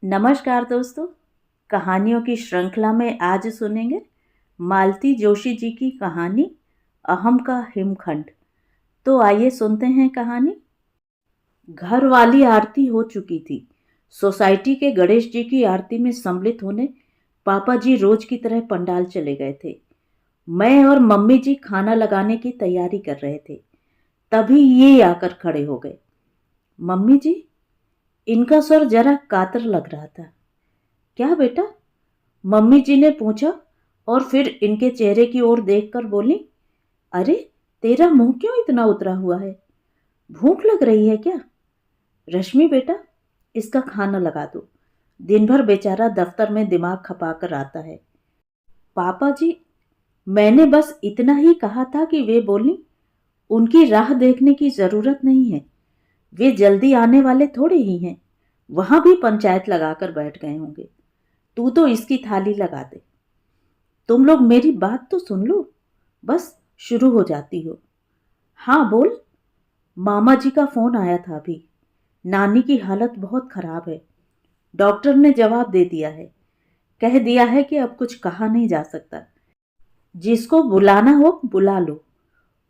नमस्कार दोस्तों। कहानियों की श्रृंखला में आज सुनेंगे मालती जोशी जी की कहानी अहम का हिमखंड। तो आइए सुनते हैं कहानी। घर वाली आरती हो चुकी थी। सोसाइटी के गणेश जी की आरती में सम्मिलित होने पापा जी रोज की तरह पंडाल चले गए थे। मैं और मम्मी जी खाना लगाने की तैयारी कर रहे थे। तभी ये आकर खड़े हो गए। मम्मी जी, इनका स्वर जरा कातर लग रहा था। क्या बेटा? मम्मी जी ने पूछा और फिर इनके चेहरे की ओर देखकर बोली, अरे तेरा मुंह क्यों इतना उतरा हुआ है? भूख लग रही है क्या? रश्मि बेटा, इसका खाना लगा दो। दिन भर बेचारा दफ्तर में दिमाग खपा कर आता है। पापा जी, मैंने बस इतना ही कहा था कि वे बोली, उनकी राह देखने की जरूरत नहीं है। वे जल्दी आने वाले थोड़े ही हैं। वहां भी पंचायत लगाकर बैठ गए होंगे। तू तो इसकी थाली लगा दे। तुम लोग मेरी बात तो सुन लो। बस शुरू हो जाती हो। हाँ बोल। मामा जी का फोन आया था अभी। नानी की हालत बहुत खराब है। डॉक्टर ने जवाब दे दिया है। कह दिया है कि अब कुछ कहा नहीं जा सकता। जिसको बुलाना हो बुला लो।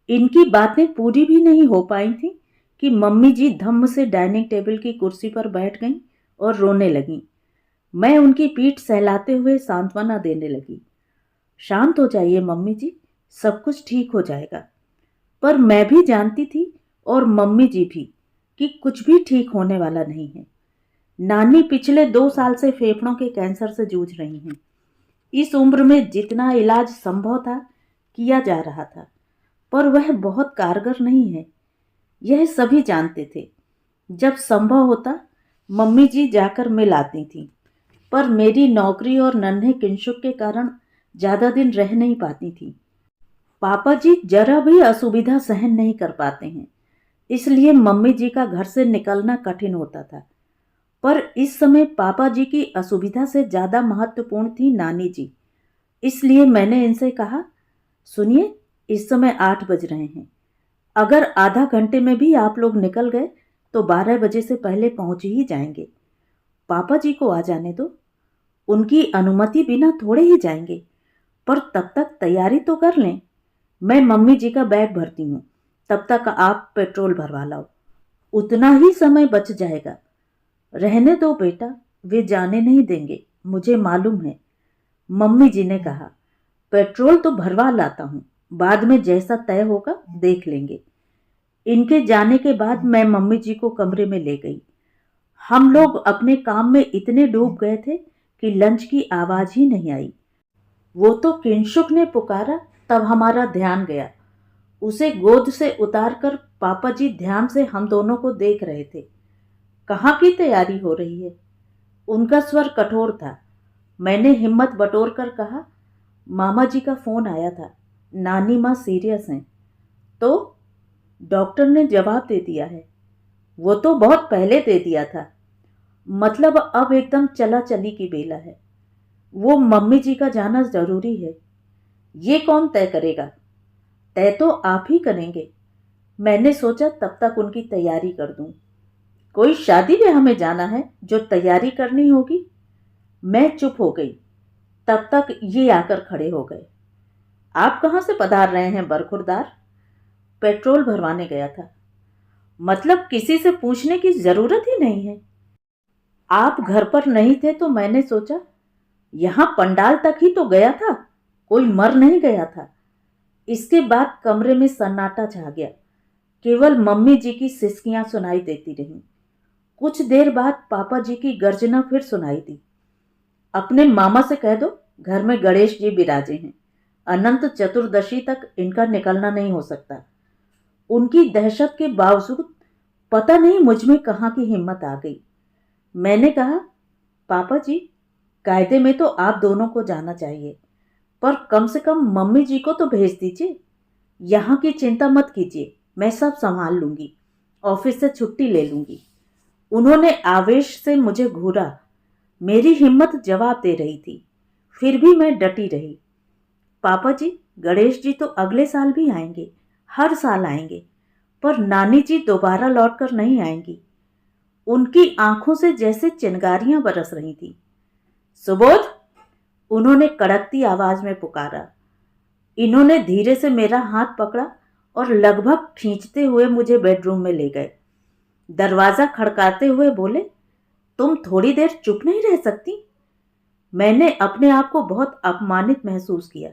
इनकी बातें पूरी भी नहीं हो पाई थी कि मम्मी जी धम्म से डाइनिंग टेबल की कुर्सी पर बैठ गईं और रोने लगीं। मैं उनकी पीठ सहलाते हुए सांत्वना देने लगी। शांत हो जाइए मम्मी जी, सब कुछ ठीक हो जाएगा। पर मैं भी जानती थी और मम्मी जी भी कि कुछ भी ठीक होने वाला नहीं है। नानी पिछले 2 साल से फेफड़ों के कैंसर से जूझ रही हैं। इस उम्र में जितना इलाज संभव था किया जा रहा था, पर वह बहुत कारगर नहीं है। यह सभी जानते थे। जब संभव होता मम्मी जी जाकर मिल आती थी, पर मेरी नौकरी और नन्हे किंशुक के कारण ज्यादा दिन रह नहीं पाती थी। पापा जी जरा भी असुविधा सहन नहीं कर पाते हैं, इसलिए मम्मी जी का घर से निकलना कठिन होता था। पर इस समय पापा जी की असुविधा से ज्यादा महत्वपूर्ण थी नानी जी। इसलिए मैंने इनसे कहा, सुनिए, इस समय 8 बज रहे हैं। अगर आधा घंटे में भी आप लोग निकल गए तो 12 बजे से पहले पहुंच ही जाएंगे। पापा जी को आ जाने दो। उनकी अनुमति बिना थोड़े ही जाएंगे, पर तब तक तैयारी तो कर लें। मैं मम्मी जी का बैग भरती हूँ, तब तक आप पेट्रोल भरवा लाओ। उतना ही समय बच जाएगा। रहने दो बेटा, वे जाने नहीं देंगे, मुझे मालूम है। मम्मी जी ने कहा, पेट्रोल तो भरवा लाता हूँ, बाद में जैसा तय होगा देख लेंगे। इनके जाने के बाद मैं मम्मी जी को कमरे में ले गई। हम लोग अपने काम में इतने डूब गए थे कि लंच की आवाज ही नहीं आई। वो तो किंशुक ने पुकारा, तब हमारा ध्यान गया। उसे गोद से उतारकर पापा जी ध्यान से हम दोनों को देख रहे थे। कहाँ की तैयारी हो रही है? उनका स्वर कठोर था। मैंने हिम्मत बटोर कर कहा, मामा जी का फोन आया था, नानी माँ सीरियस हैं। तो डॉक्टर ने जवाब दे दिया है। वो तो बहुत पहले दे दिया था। मतलब अब एकदम चला चली की बेला है। वो मम्मी जी का जाना जरूरी है। ये कौन तय करेगा? तय तो आप ही करेंगे। मैंने सोचा तब तक उनकी तैयारी कर दूं। कोई शादी में हमें जाना है जो तैयारी करनी होगी। मैं चुप हो गई। तब तक ये आकर खड़े हो गए। आप कहां से पधार रहे हैं बरखुरदार? पेट्रोल भरवाने गया था। मतलब किसी से पूछने की जरूरत ही नहीं है। आप घर पर नहीं थे तो मैंने सोचा, यहां पंडाल तक ही तो गया था, कोई मर नहीं गया था। इसके बाद कमरे में सन्नाटा छा गया। केवल मम्मी जी की सिसकियां सुनाई देती रहीं। कुछ देर बाद पापा जी की गर्जना फिर सुनाई दी। अपने मामा से कह दो घर में गणेश जी विराजे हैं। अनंत चतुर्दशी तक इनका निकलना नहीं हो सकता। उनकी दहशत के बावजूद पता नहीं मुझ में कहाँ की हिम्मत आ गई। मैंने कहा, पापा जी, कायदे में तो आप दोनों को जाना चाहिए, पर कम से कम मम्मी जी को तो भेज दीजिए। यहाँ की चिंता मत कीजिए, मैं सब संभाल लूंगी। ऑफिस से छुट्टी ले लूंगी। उन्होंने आवेश से मुझे घूरा। मेरी हिम्मत जवाब दे रही थी, फिर भी मैं डटी रही। पापा जी, गणेश जी तो अगले साल भी आएंगे, हर साल आएंगे, पर नानी जी दोबारा लौटकर नहीं आएंगी। उनकी आंखों से जैसे चिंगारियां बरस रही थी। सुबोध, उन्होंने कड़कती आवाज में पुकारा। इन्होंने धीरे से मेरा हाथ पकड़ा और लगभग खींचते हुए मुझे बेडरूम में ले गए। दरवाजा खड़काते हुए बोले, तुम थोड़ी देर चुप नहीं रह सकती? मैंने अपने आप को बहुत अपमानित महसूस किया।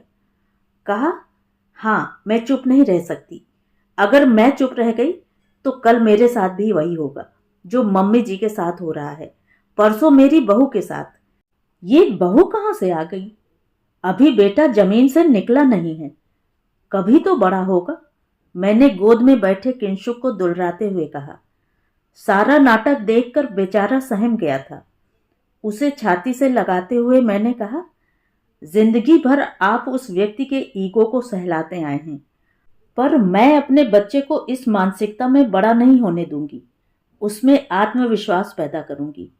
कहा, हाँ, मैं चुप नहीं रह सकती। अगर मैं चुप रह गई तो कल मेरे साथ भी वही होगा जो मम्मी जी के साथ हो रहा है, परसों मेरी बहू के साथ। ये बहू कहाँ से आ गई? अभी बेटा जमीन से निकला नहीं है, कभी तो बड़ा होगा। मैंने गोद में बैठे किंशुक को दुलराते हुए कहा। सारा नाटक देखकर बेचारा सहम गया था। उसे छाती से लगाते हुए मैंने कहा, जिंदगी भर आप उस व्यक्ति के ईगो को सहलाते आए हैं, पर मैं अपने बच्चे को इस मानसिकता में बड़ा नहीं होने दूंगी। उसमें आत्मविश्वास पैदा करूंगी।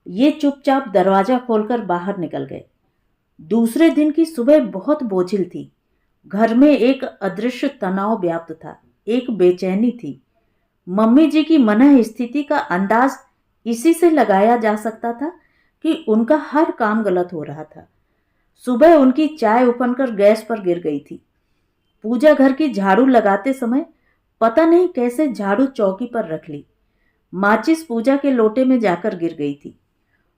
ये चुपचाप दरवाजा खोलकर बाहर निकल गए। दूसरे दिन की सुबह बहुत बोझिल थी। घर में एक अदृश्य तनाव व्याप्त था, एक बेचैनी थी। मम्मी जी की मनः स्थिति का अंदाज इसी से लगाया जा सकता था कि उनका हर काम गलत हो रहा था। सुबह उनकी चाय उफनकर गैस पर गिर गई थी। पूजा घर की झाड़ू लगाते समय पता नहीं कैसे झाड़ू चौकी पर रख ली। माचिस पूजा के लोटे में जाकर गिर गई थी।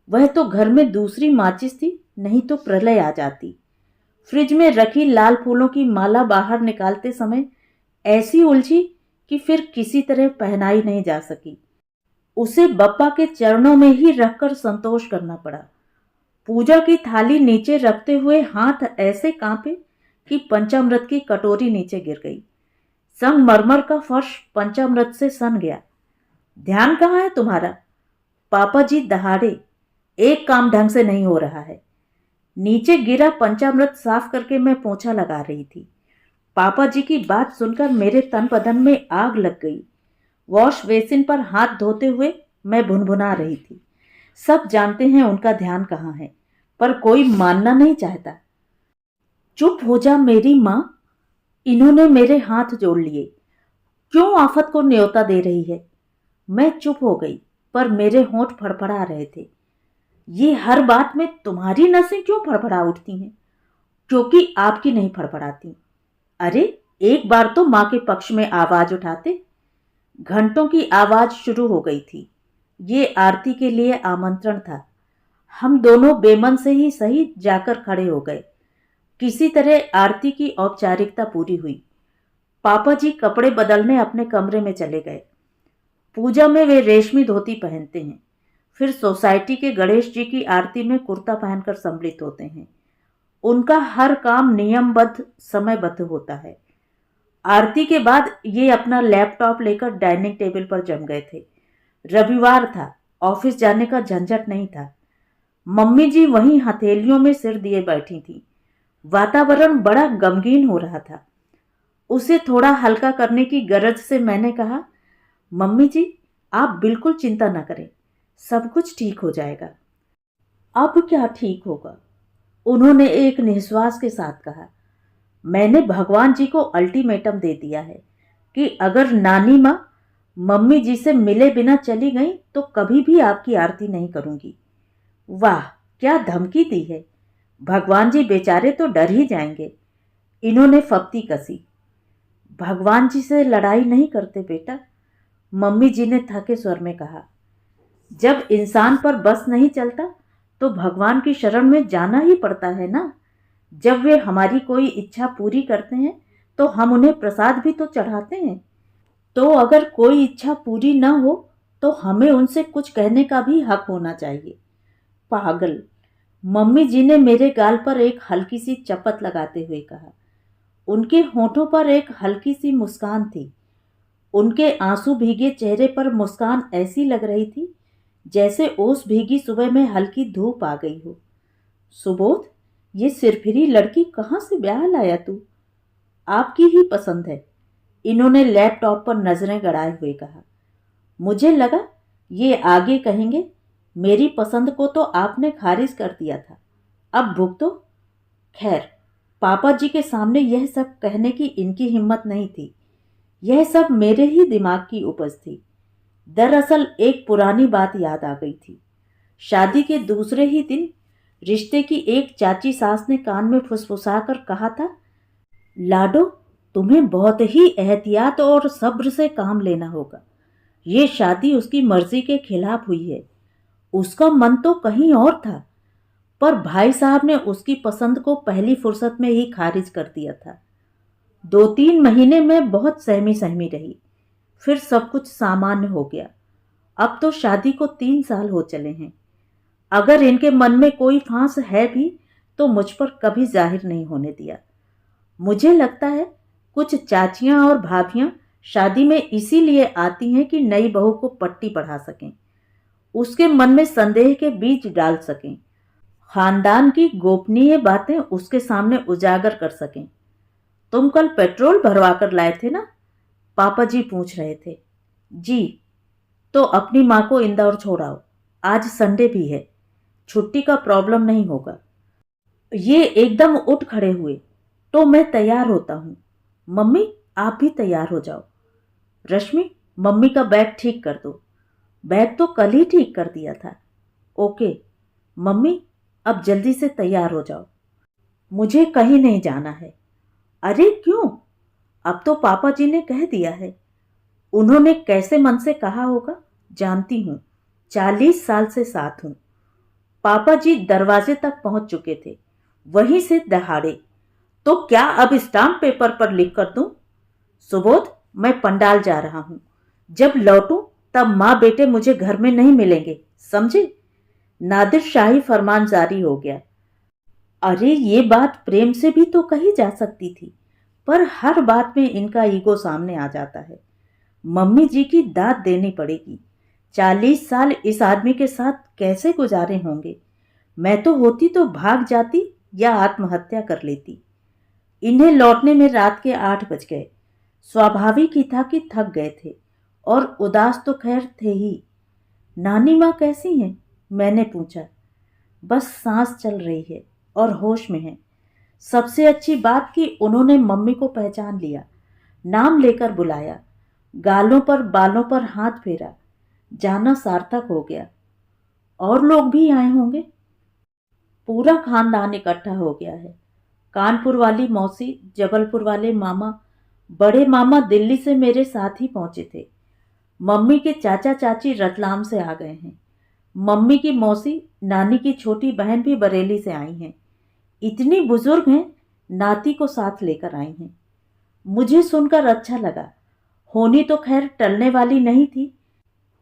वह तो घर में दूसरी माचिस थी, नहीं तो प्रलय आ जाती। फ्रिज में रखी लाल फूलों की माला बाहर निकालते समय ऐसी उलझी कि फिर किसी तरह पहनाई नहीं जा सकी। उसे बप्पा के चरणों में ही रखकर संतोष करना पड़ा। पूजा की थाली नीचे रखते हुए हाथ ऐसे कांपे कि पंचामृत की कटोरी नीचे गिर गई। संगमरमर का फर्श पंचामृत से सन गया। ध्यान कहाँ है तुम्हारा? पापा जी दहाड़े, एक काम ढंग से नहीं हो रहा है। नीचे गिरा पंचामृत साफ करके मैं पोंछा लगा रही थी। पापा जी की बात सुनकर मेरे तन बदन में आग लग गई। वॉश बेसिन पर हाथ धोते हुए मैं भुनभुना रही थी। सब जानते हैं उनका ध्यान कहाँ है, पर कोई मानना नहीं चाहता। चुप हो जा मेरी माँ। इन्होंने मेरे हाथ जोड़ लिए। क्यों आफत को न्योता दे रही है? मैं चुप हो गई, पर मेरे होंठ फड़फड़ा रहे थे। ये हर बात में तुम्हारी नसें क्यों फड़फड़ा उठती हैं? क्योंकि आपकी नहीं फड़फड़ाती। अरे, एक बार तो माँ के पक्ष में आवाज उठाते। घंटों की आवाज शुरू हो गई थी। ये आरती के लिए आमंत्रण था। हम दोनों बेमन से ही सही जाकर खड़े हो गए। किसी तरह आरती की औपचारिकता पूरी हुई। पापा जी कपड़े बदलने अपने कमरे में चले गए। पूजा में वे रेशमी धोती पहनते हैं, फिर सोसाइटी के गणेश जी की आरती में कुर्ता पहनकर सम्मिलित होते हैं। उनका हर काम नियमबद्ध, समयबद्ध होता है। आरती के बाद ये अपना लैपटॉप लेकर डाइनिंग टेबल पर जम गए थे। रविवार था, ऑफिस जाने का झंझट नहीं था। मम्मी जी वहीं हथेलियों में सिर दिए बैठी थीं। वातावरण बड़ा गमगीन हो रहा था। उसे थोड़ा हल्का करने की गरज से मैंने कहा, मम्मी जी, आप बिल्कुल चिंता न करें, सब कुछ ठीक हो जाएगा। अब क्या ठीक होगा? उन्होंने एक निश्वास के साथ कहा। मैंने भगवान जी को अल्टीमेटम दे दिया है कि अगर नानी माँ मम्मी जी से मिले बिना चली गई तो कभी भी आपकी आरती नहीं करूंगी। वाह, क्या धमकी दी है! भगवान जी बेचारे तो डर ही जाएंगे। इन्होंने फप्ती कसी। भगवान जी से लड़ाई नहीं करते बेटा, मम्मी जी ने थके स्वर में कहा। जब इंसान पर बस नहीं चलता तो भगवान की शरण में जाना ही पड़ता है ना। जब वे हमारी कोई इच्छा पूरी करते हैं तो हम उन्हें प्रसाद भी तो चढ़ाते हैं। तो अगर कोई इच्छा पूरी न हो तो हमें उनसे कुछ कहने का भी हक होना चाहिए। पागल! मम्मी जी ने मेरे गाल पर एक हल्की सी चपत लगाते हुए कहा। उनके होठों पर एक हल्की सी मुस्कान थी। उनके आंसू भीगे चेहरे पर मुस्कान ऐसी लग रही थी जैसे ओस भीगी सुबह में हल्की धूप आ गई हो। सुबोध, ये सिरफिरी लड़की कहाँ से ब्याह लाया तू? आपकी ही पसंद है, इन्होंने लैपटॉप पर नजरें गड़ाए हुए कहा। मुझे लगा ये आगे कहेंगे, मेरी पसंद को तो आपने खारिज कर दिया था, अब भुगतो। खैर, पापा जी के सामने यह सब कहने की इनकी हिम्मत नहीं थी। यह सब मेरे ही दिमाग की उपज थी। दरअसल एक पुरानी बात याद आ गई थी। शादी के दूसरे ही दिन रिश्ते की एक चाची सास ने कान में फुसफुसा कर कहा था, लाडो, तुम्हें बहुत ही एहतियात और सब्र से काम लेना होगा। ये शादी उसकी मर्जी के खिलाफ हुई है। उसका मन तो कहीं और था, पर भाई साहब ने उसकी पसंद को पहली फुर्सत में ही खारिज कर दिया था। 2-3 महीने में बहुत सहमी सहमी रही, फिर सब कुछ सामान्य हो गया। अब तो शादी को 3 साल हो चले हैं। अगर इनके मन में कोई फांस है भी तो मुझ पर कभी जाहिर नहीं होने दिया। मुझे लगता है कुछ चाचियां और भाभियां शादी में इसीलिए आती हैं कि नई बहू को पट्टी पढ़ा सकें, उसके मन में संदेह के बीज डाल सकें, खानदान की गोपनीय बातें उसके सामने उजागर कर सकें। तुम कल पेट्रोल भरवा कर लाए थे ना? पापा जी पूछ रहे थे। जी। तो अपनी माँ को इंदौर छोड़ाओ, आज संडे भी है, छुट्टी का प्रॉब्लम नहीं होगा। ये एकदम उठ खड़े हुए। तो मैं तैयार होता हूँ। मम्मी, आप भी तैयार हो जाओ। रश्मि, मम्मी का बैग ठीक कर दो। बैग तो कल ही ठीक कर दिया था। ओके मम्मी, अब जल्दी से तैयार हो जाओ। मुझे कहीं नहीं जाना है। अरे क्यों? अब तो पापा जी ने कह दिया है। उन्होंने कैसे मन से कहा होगा जानती हूँ। 40 साल से साथ हूँ। पापा जी दरवाजे तक पहुंच चुके थे, वहीं से दहाड़े, तो क्या अब स्टाम्प पेपर पर लिख कर दूं? सुबोध, मैं पंडाल जा रहा हूं। जब लौटूं तब माँ बेटे मुझे घर में नहीं मिलेंगे, समझे? नादिर शाही फरमान जारी हो गया। अरे ये बात प्रेम से भी तो कही जा सकती थी, पर हर बात में इनका ईगो सामने आ जाता है। मम्मी जी की दाद देनी पड़ेगी। 40 साल इस आदमी के साथ कैसे गुजारे होंगे? मैं तो होती तो भाग जाती या आत्महत्या कर लेती। इन्हें लौटने में रात के 8 बज गए। स्वाभाविक ही था कि थक गए थे और उदास तो खैर थे ही। नानी माँ कैसी हैं? मैंने पूछा। बस सांस चल रही है और होश में है। सबसे अच्छी बात कि उन्होंने मम्मी को पहचान लिया, नाम लेकर बुलाया, गालों पर बालों पर हाथ फेरा। जाना सार्थक हो गया। और लोग भी आए होंगे। पूरा खानदान इकट्ठा हो गया है। कानपुर वाली मौसी, जबलपुर वाले मामा, बड़े मामा दिल्ली से मेरे साथ ही पहुंचे थे। मम्मी के चाचा चाची रतलाम से आ गए हैं। मम्मी की मौसी, नानी की छोटी बहन भी बरेली से आई हैं। इतनी बुजुर्ग हैं, नाती को साथ लेकर आई हैं। मुझे सुनकर अच्छा लगा। होनी तो खैर टलने वाली नहीं थी,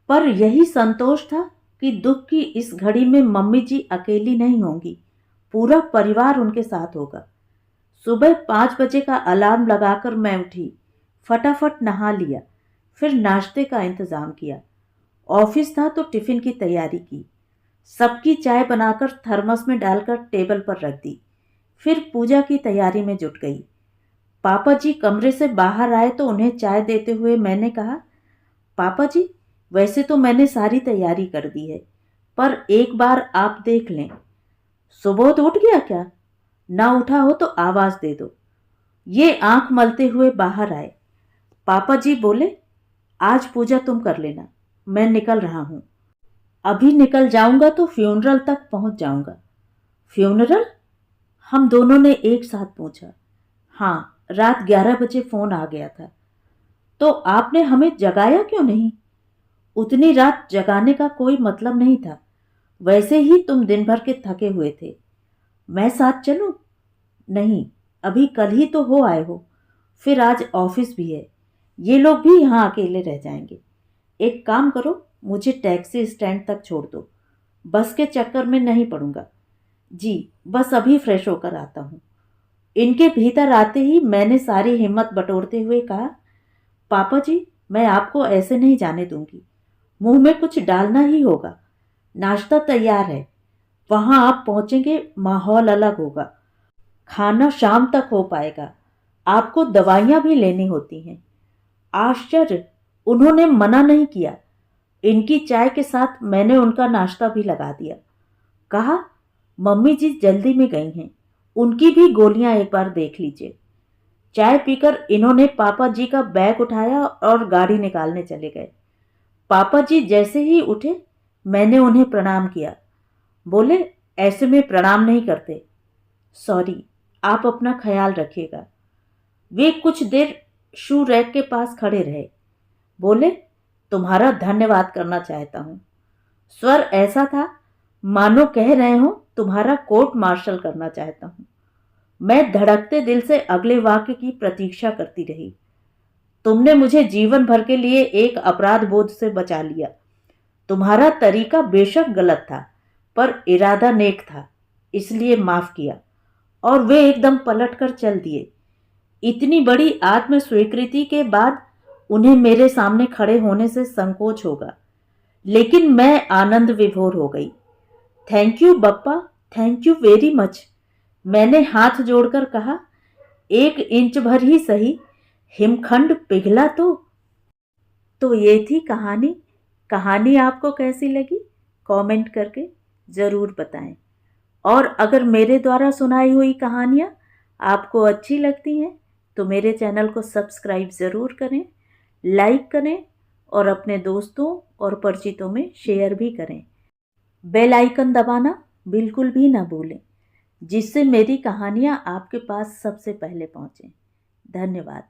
पर यही संतोष था कि दुख की इस घड़ी में मम्मी जी अकेली नहीं होंगी, पूरा परिवार उनके साथ होगा। सुबह 5 बजे का अलार्म लगाकर मैं उठी, फटाफट नहा लिया, फिर नाश्ते का इंतजाम किया। ऑफिस था तो टिफिन की तैयारी की। सबकी चाय बनाकर थर्मस में डालकर टेबल पर रख दी। फिर पूजा की तैयारी में जुट गई। पापा जी कमरे से बाहर आए तो उन्हें चाय देते हुए मैंने कहा, पापा जी, वैसे तो मैंने सारी तैयारी कर दी है, पर एक बार आप देख लें। सुबोध उठ गया क्या? ना उठा हो तो आवाज दे दो। ये आंख मलते हुए बाहर आए। पापा जी बोले, आज पूजा तुम कर लेना, मैं निकल रहा हूं। अभी निकल जाऊंगा तो फ्यूनरल तक पहुंच जाऊंगा। फ्यूनरल? हम दोनों ने एक साथ पूछा। हाँ, रात 11 बजे फोन आ गया था। तो आपने हमें जगाया क्यों नहीं? उतनी रात जगाने का कोई मतलब नहीं था। वैसे ही तुम दिन भर के थके हुए थे। मैं साथ चलूं? नहीं, अभी कल ही तो हो आए हो, फिर आज ऑफिस भी है। ये लोग भी यहाँ अकेले रह जाएंगे। एक काम करो, मुझे टैक्सी स्टैंड तक छोड़ दो, बस के चक्कर में नहीं पड़ूंगा। जी, बस अभी फ्रेश होकर आता हूँ। इनके भीतर आते ही मैंने सारी हिम्मत बटोरते हुए कहा, पापा जी, मैं आपको ऐसे नहीं जाने दूंगी। मुंह में कुछ डालना ही होगा। नाश्ता तैयार है, वहां आप पहुंचेंगे, माहौल अलग होगा। खाना शाम तक हो पाएगा। आपको दवाइयां भी लेनी होती हैं। आश्चर्य, उन्होंने मना नहीं किया। इनकी चाय के साथ मैंने उनका नाश्ता भी लगा दिया। कहा, मम्मी जी जल्दी में गई हैं, उनकी भी गोलियां एक बार देख लीजिए। चाय पीकर इन्होंने पापा जी का बैग उठाया और गाड़ी निकालने चले गए। पापा जी जैसे ही उठे मैंने उन्हें प्रणाम किया। बोले, ऐसे में प्रणाम नहीं करते। सॉरी, आप अपना ख्याल रखिएगा। वे कुछ देर शू रैक के पास खड़े रहे। बोले, तुम्हारा धन्यवाद करना चाहता हूं। स्वर ऐसा था मानो कह रहे हो तुम्हारा कोर्ट मार्शल करना चाहता हूं। मैं धड़कते दिल से अगले वाक्य की प्रतीक्षा करती रही। तुमने मुझे जीवन भर के लिए एक अपराध बोध से बचा लिया। तुम्हारा तरीका बेशक गलत था, पर इरादा नेक था, इसलिए माफ किया। और वे एकदम पलटकर चल दिए। इतनी बड़ी आत्म स्वीकृति के बाद उन्हें मेरे सामने खड़े होने से संकोच होगा, लेकिन मैं आनंद विभोर हो गई। Thank you Bappa, thank you very much, मैंने हाथ जोड़कर कहा। 1 इंच भर ही सही, हिमखंड पिघला तो ये थी कहानी। कहानी आपको कैसी लगी कमेंट करके ज़रूर बताएं। और अगर मेरे द्वारा सुनाई हुई कहानियाँ आपको अच्छी लगती हैं तो मेरे चैनल को सब्सक्राइब ज़रूर करें, लाइक करें और अपने दोस्तों और परिचितों में शेयर भी करें। बेल आइकन दबाना बिल्कुल भी ना भूलें, जिससे मेरी कहानियाँ आपके पास सबसे पहले पहुँचें। धन्यवाद।